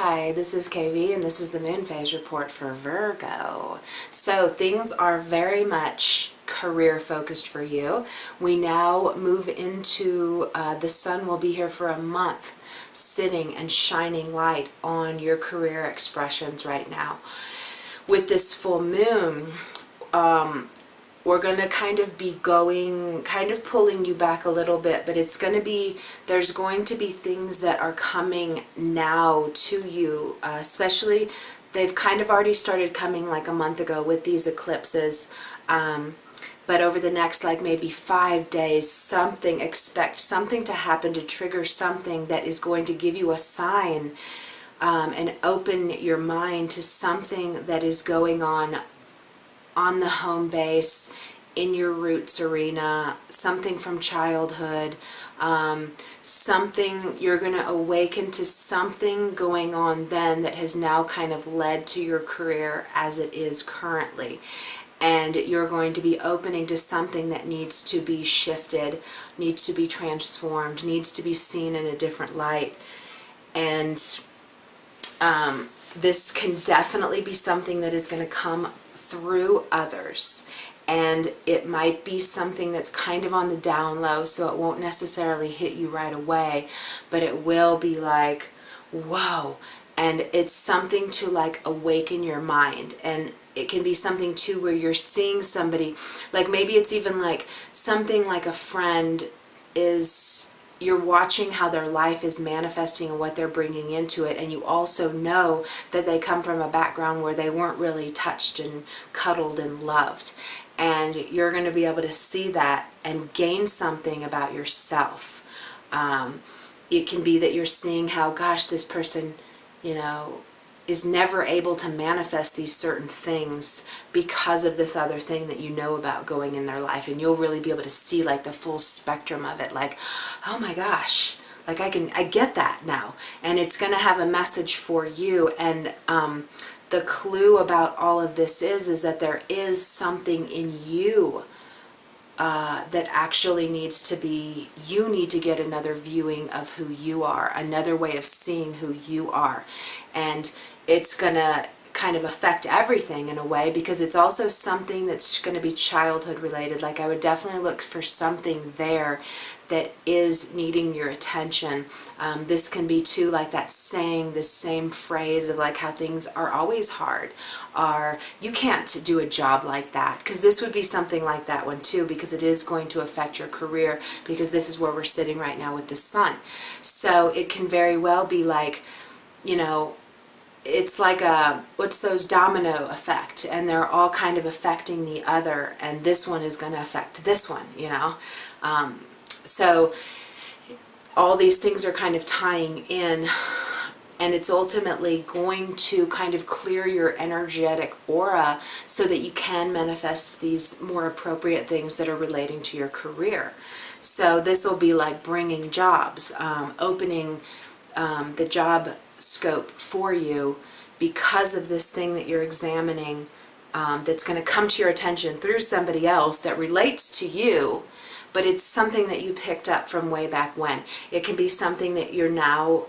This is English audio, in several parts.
Hi, this is KV and this is the moon phase report for Virgo. So things are very much career focused for you. We now move into, the sun will be here for a month, sitting and shining light on your career expressions right now. With this full moon, we're going to kind of be pulling you back a little bit, but it's going to be, there's going to be things that are coming now to you, especially, they've kind of already started coming like a month ago with these eclipses, but over the next like maybe 5 days, expect something to happen to trigger something that is going to give you a sign and open your mind to something that is going on the home base, in your roots arena, something from childhood, something, you're going to awaken to something going on then that has now kind of led to your career as it is currently. And you're going to be opening to something that needs to be shifted, needs to be transformed, needs to be seen in a different light. And this can definitely be something that is going to come through others, and it might be something that's kind of on the down low, so it won't necessarily hit you right away, but it will be like, whoa. And it's something to like awaken your mind, and it can be something too where you're seeing somebody, like maybe it's even like something like a friend is, you're watching how their life is manifesting and what they're bringing into it, and you also know that they come from a background where they weren't really touched and cuddled and loved, and you're going to be able to see that and gain something about yourself. It can be that you're seeing how, gosh, this person, you know, is never able to manifest these certain things because of this other thing that you know about going in their life, and you'll really be able to see like the full spectrum of it, like, oh my gosh, like I get that now, and it's going to have a message for you. And the clue about all of this is that there is something in you that actually needs to be, you need to get another viewing of who you are, another way of seeing who you are. And it's going to kind of affect everything in a way, because it's also something that's going to be childhood related. Like I would definitely look for something there that is needing your attention. This can be too like that saying, this same phrase of like how things are always hard, or you can't do a job like that, because this would be something like that one too, because it is going to affect your career, because this is where we're sitting right now with the sun. So it can very well be like, you know, it's like a, what's those domino effect, and they're all kind of affecting the other, and this one is going to affect this one, you know. So all these things are kind of tying in, and it's ultimately going to kind of clear your energetic aura so that you can manifest these more appropriate things that are relating to your career. So this will be like bringing jobs, opening the job scope for you because of this thing that you're examining, that's going to come to your attention through somebody else that relates to you, but it's something that you picked up from way back when. It can be something that you're now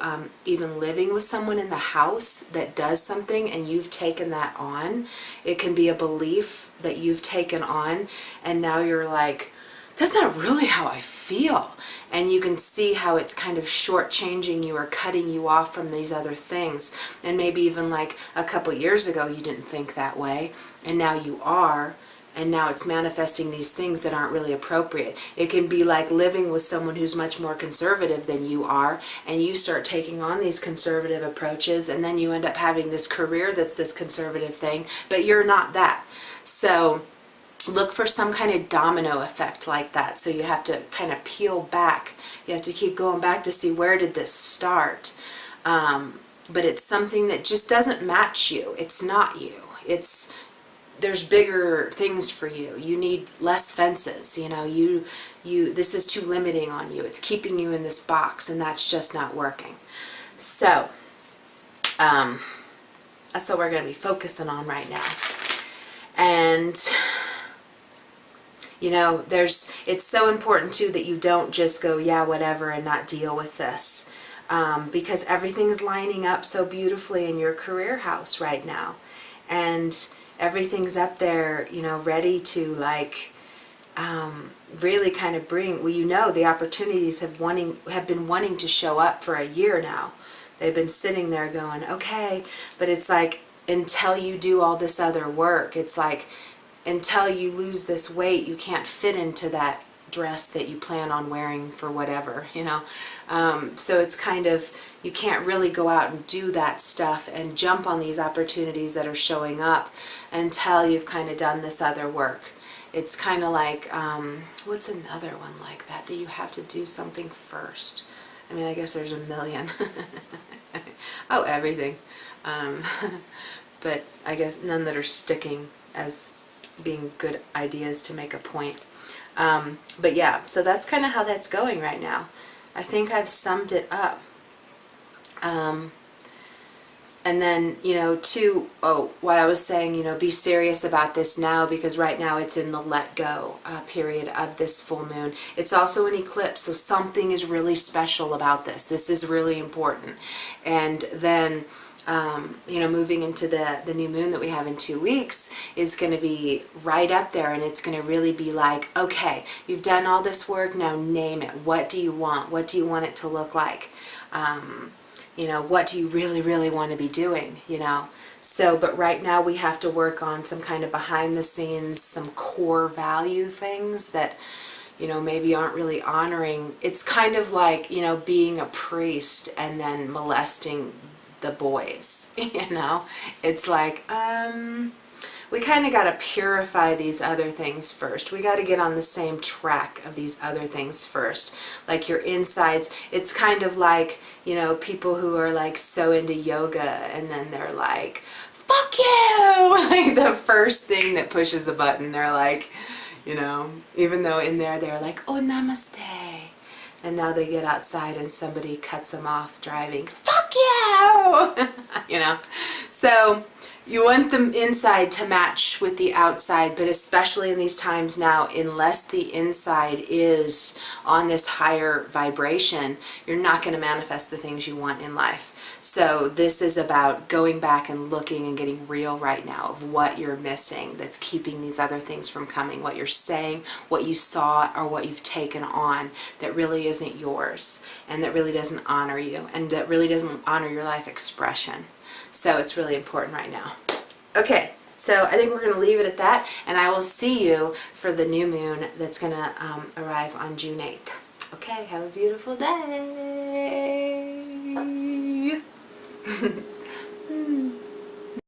even living with someone in the house that does something and you've taken that on. It can be a belief that you've taken on, and now you're like, that's not really how I feel. And you can see how it's kind of shortchanging you or cutting you off from these other things. And maybe even like a couple years ago you didn't think that way, and now you are. And now it's manifesting these things that aren't really appropriate. It can be like living with someone who's much more conservative than you are, and you start taking on these conservative approaches, and then you end up having this career that's this conservative thing, but you're not that. So look for some kind of domino effect like that. So you have to kind of peel back. You have to keep going back to see, where did this start? But it's something that just doesn't match you. It's not you. There's bigger things for you. You need less fences. You know, this is too limiting on you. It's keeping you in this box, and that's just not working. So that's what we're going to be focusing on right now. And you know, it's so important too that you don't just go, yeah, whatever, and not deal with this. because everything's lining up so beautifully in your career house right now. And everything's up there, you know, ready to like really kind of bring, well, you know, the opportunities have been wanting to show up for a year now. They've been sitting there going, okay, but it's like until you do all this other work, it's like until you lose this weight, you can't fit into that dress that you plan on wearing for whatever, you know. So it's kind of, you can't really go out and do that stuff and jump on these opportunities that are showing up until you've kind of done this other work. It's kind of like, what's another one like that you have to do something first? I mean, I guess there's a million. Oh, everything. But I guess none that are sticking as being good ideas to make a point. But yeah, so that's kind of how that's going right now. I think I've summed it up. And then, you know, why I was saying, you know, be serious about this now, because right now it's in the let go period of this full moon. It's also an eclipse, so something is really special about this. This is really important. And then, you know, moving into the new moon that we have in 2 weeks is going to be right up there, and it's going to really be like, okay, you've done all this work, now name it. What do you want? What do you want it to look like? You know, what do you really, really want to be doing, you know? So, but right now we have to work on some kind of behind the scenes, some core value things that, you know, maybe aren't really honoring. It's kind of like, you know, being a priest and then molesting the boys, you know? It's like, we kind of got to purify these other things first. We got to get on the same track of these other things first. Like your insides, it's kind of like, you know, people who are like so into yoga and then they're like, fuck you! Like the first thing that pushes a button, they're like, you know, even though in there they're like, oh, namaste. And now they get outside and somebody cuts them off driving, fuck you! You know, so you want the inside to match with the outside, but especially in these times now, unless the inside is on this higher vibration, you're not going to manifest the things you want in life. So this is about going back and looking and getting real right now of what you're missing that's keeping these other things from coming, what you're saying, what you saw, or what you've taken on that really isn't yours and that really doesn't honor you and that really doesn't honor your life expression. So it's really important right now. Okay, so I think we're going to leave it at that, and I will see you for the new moon that's going to arrive on June 8th. Okay, have a beautiful day.